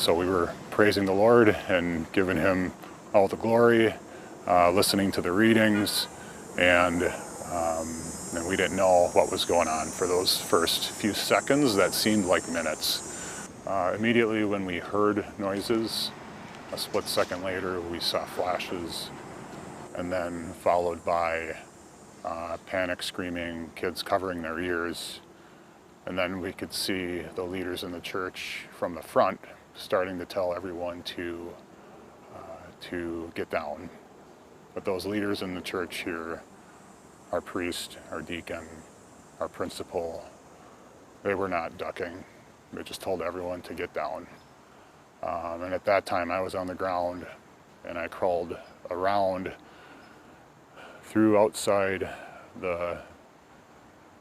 so we were praising the Lord and giving him all the glory, listening to the readings, and we didn't know what was going on for those first few seconds that seemed like minutes. Immediately when we heard noises, a split second later we saw flashes, and then followed by panic screaming, kids covering their ears, and then we could see the leaders in the church from the front starting to tell everyone to get down. But those leaders in the church here, our priest, our deacon, our principal, they were not ducking. They just told everyone to get down. And at that time I was on the ground, and I crawled around through outside the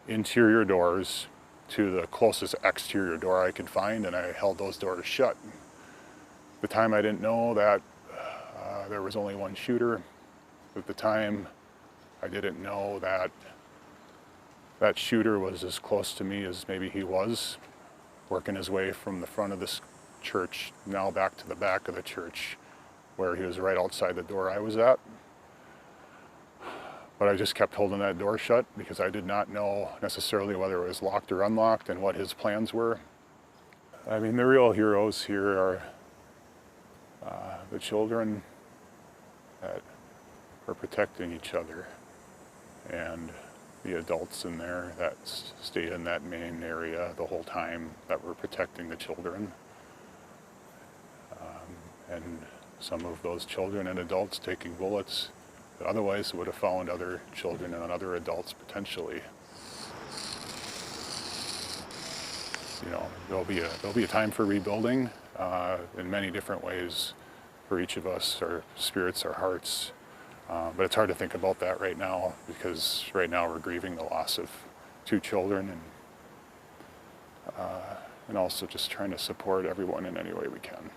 interior doors to the closest exterior door I could find, and I held those doors shut. At the time I didn't know that there was only one shooter. At the time I didn't know that that shooter was as close to me as maybe he was, working his way from the front of this church now back to the back of the church, where he was right outside the door I was at. But I just kept holding that door shut because I did not know necessarily whether it was locked or unlocked and what his plans were. I mean, the real heroes here are the children that are protecting each other, and the adults in there that stayed in that main area the whole time that were protecting the children. And some of those children and adults taking bullets that otherwise would have found other children and other adults potentially. You know, there'll be a time for rebuilding in many different ways for each of us, our spirits, our hearts. But it's hard to think about that right now, because right now we're grieving the loss of 2 children, and also just trying to support everyone in any way we can.